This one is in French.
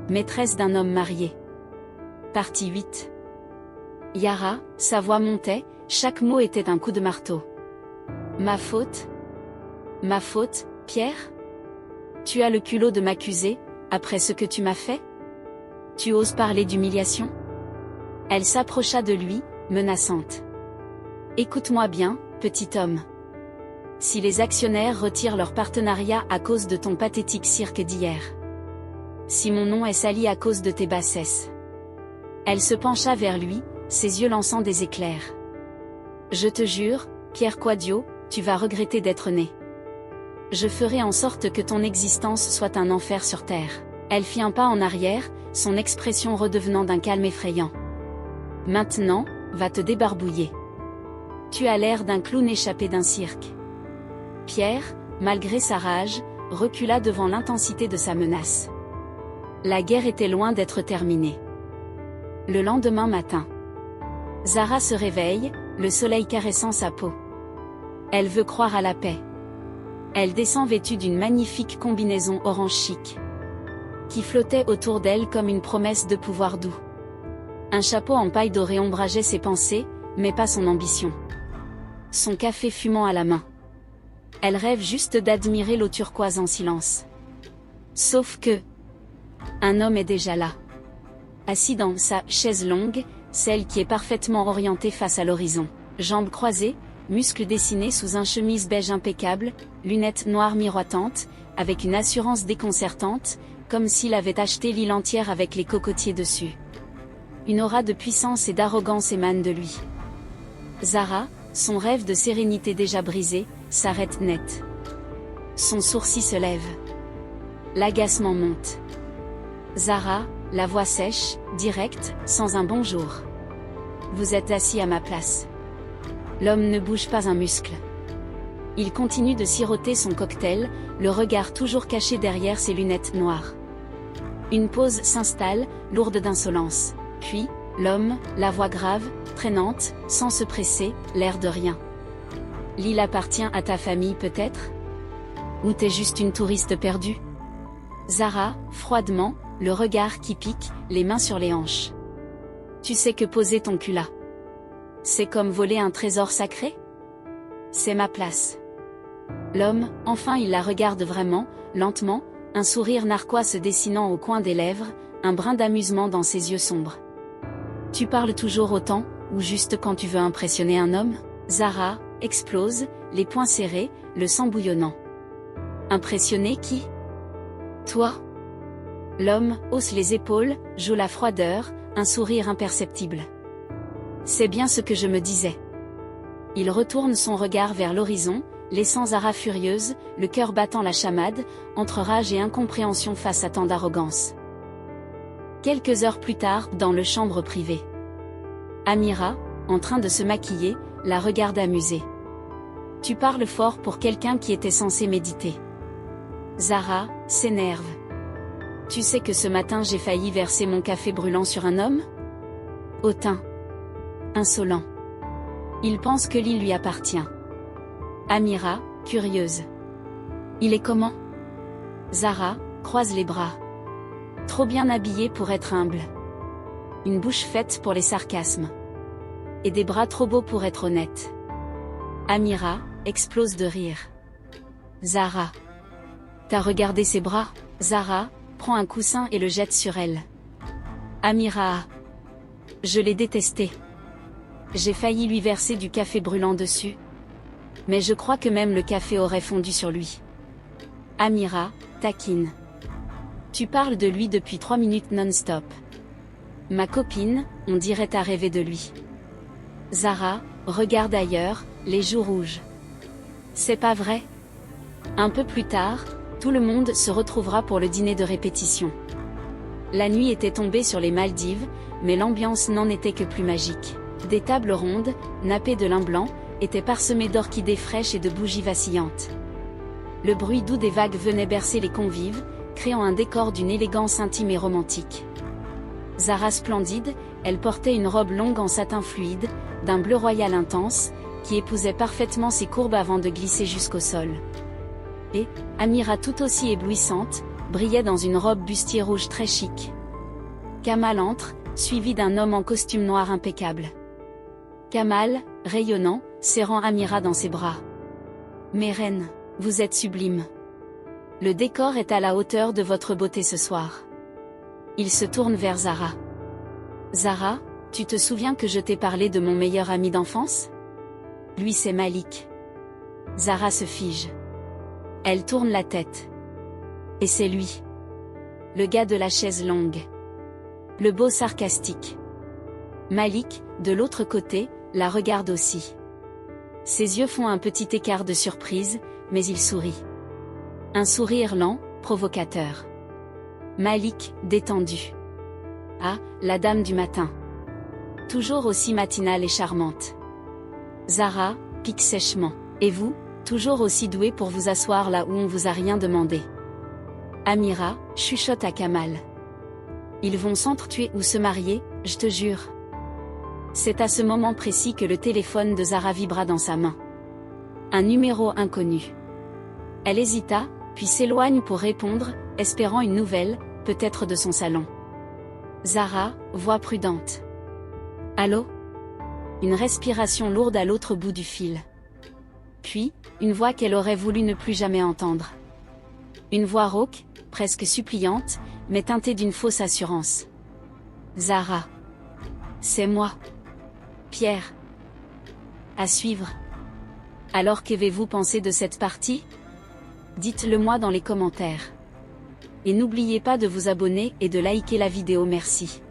maîtresse d'un homme marié. Partie 8. Yara, sa voix montait, chaque mot était un coup de marteau. Ma faute? Ma faute, Pierre? Tu as le culot de m'accuser, après ce que tu m'as fait? Tu oses parler d'humiliation? Elle s'approcha de lui, menaçante. Écoute-moi bien, petit homme. Si les actionnaires retirent leur partenariat à cause de ton pathétique cirque d'hier. Si mon nom est sali à cause de tes bassesses. Elle se pencha vers lui, ses yeux lançant des éclairs. Je te jure, Pierre Quadio, tu vas regretter d'être né. Je ferai en sorte que ton existence soit un enfer sur terre. Elle fit un pas en arrière, son expression redevenant d'un calme effrayant. Maintenant, va te débarbouiller. Tu as l'air d'un clown échappé d'un cirque. Pierre, malgré sa rage, recula devant l'intensité de sa menace. La guerre était loin d'être terminée. Le lendemain matin. Zara se réveille, le soleil caressant sa peau. Elle veut croire à la paix. Elle descend vêtue d'une magnifique combinaison orange chic, qui flottait autour d'elle comme une promesse de pouvoir doux. Un chapeau en paille dorée ombrageait ses pensées, mais pas son ambition. Son café fumant à la main. Elle rêve juste d'admirer l'eau turquoise en silence. Sauf que... un homme est déjà là. Assis dans sa chaise longue, celle qui est parfaitement orientée face à l'horizon. Jambes croisées, muscles dessinés sous un chemise beige impeccable, lunettes noires miroitantes, avec une assurance déconcertante, comme s'il avait acheté l'île entière avec les cocotiers dessus. Une aura de puissance et d'arrogance émane de lui. Zara, son rêve de sérénité déjà brisé, s'arrête net. Son sourcil se lève. L'agacement monte. Zara, la voix sèche, directe, sans un bonjour. Vous êtes assis à ma place. L'homme ne bouge pas un muscle. Il continue de siroter son cocktail, le regard toujours caché derrière ses lunettes noires. Une pause s'installe, lourde d'insolence. Puis, l'homme, la voix grave, traînante, sans se presser, l'air de rien. L'île appartient à ta famille peut-être? Ou t'es juste une touriste perdue? Zara, froidement, le regard qui pique, les mains sur les hanches. Tu sais que poser ton cul là, c'est comme voler un trésor sacré? C'est ma place. L'homme, enfin il la regarde vraiment, lentement, un sourire narquois se dessinant au coin des lèvres, un brin d'amusement dans ses yeux sombres. Tu parles toujours autant, ou juste quand tu veux impressionner un homme? Zara explose, les poings serrés, le sang bouillonnant. Impressionner qui? Toi? L'homme hausse les épaules, joue la froideur, un sourire imperceptible. C'est bien ce que je me disais. Il retourne son regard vers l'horizon, laissant Zara furieuse, le cœur battant la chamade, entre rage et incompréhension face à tant d'arrogance. Quelques heures plus tard, dans le chambre privée. Amira, en train de se maquiller, la regarde amusée. Tu parles fort pour quelqu'un qui était censé méditer. Zara s'énerve. Tu sais que ce matin j'ai failli verser mon café brûlant sur un homme? Hautain. Insolent. Il pense que l'île lui appartient. Amira, curieuse. Il est comment? Zara croise les bras. Trop bien habillé pour être humble. Une bouche faite pour les sarcasmes. Et des bras trop beaux pour être honnête. Amira explose de rire. Zara. T'as regardé ses bras? Zara prend un coussin et le jette sur elle. Amira. Je l'ai détesté. J'ai failli lui verser du café brûlant dessus. Mais je crois que même le café aurait fondu sur lui. Amira taquine. Tu parles de lui depuis 3 minutes non-stop. Ma copine, on dirait t'as rêvé de lui. Zara regarde ailleurs, les joues rouges. C'est pas vrai? Un peu plus tard, tout le monde se retrouvera pour le dîner de répétition. La nuit était tombée sur les Maldives, mais l'ambiance n'en était que plus magique. Des tables rondes, nappées de lin blanc, étaient parsemées d'orchidées fraîches et de bougies vacillantes. Le bruit doux des vagues venait bercer les convives, créant un décor d'une élégance intime et romantique. Zara splendide, elle portait une robe longue en satin fluide, d'un bleu royal intense, qui épousait parfaitement ses courbes avant de glisser jusqu'au sol. Et, Amira tout aussi éblouissante, brillait dans une robe bustier rouge très chic, Kamal entre, suivi d'un homme en costume noir impeccable. Kamal, rayonnant, serrant Amira dans ses bras. Mes reines, vous êtes sublimes. Le décor est à la hauteur de votre beauté ce soir. Il se tourne vers Zara. Zara, tu te souviens que je t'ai parlé de mon meilleur ami d'enfance? Lui c'est Malik. Zara se fige. Elle tourne la tête. Et c'est lui. Le gars de la chaise longue. Le beau sarcastique. Malik, de l'autre côté, la regarde aussi. Ses yeux font un petit écart de surprise, mais il sourit. Un sourire lent, provocateur. Malik, détendu. Ah, la dame du matin. Toujours aussi matinale et charmante. Zara, pique sèchement. Et vous, toujours aussi douée pour vous asseoir là où on vous a rien demandé. Amira, chuchote à Kamal. Ils vont s'entretuer ou se marier, je te jure. C'est à ce moment précis que le téléphone de Zara vibra dans sa main. Un numéro inconnu. Elle hésita, puis s'éloigne pour répondre, espérant une nouvelle, peut-être de son salon. Zara, voix prudente. Allô? Une respiration lourde à l'autre bout du fil. Puis, une voix qu'elle aurait voulu ne plus jamais entendre. Une voix rauque, presque suppliante, mais teintée d'une fausse assurance. Zara. C'est moi. Pierre. À suivre. Alors qu'avez-vous pensé de cette partie? Dites-le moi dans les commentaires. Et n'oubliez pas de vous abonner et de liker la vidéo, merci.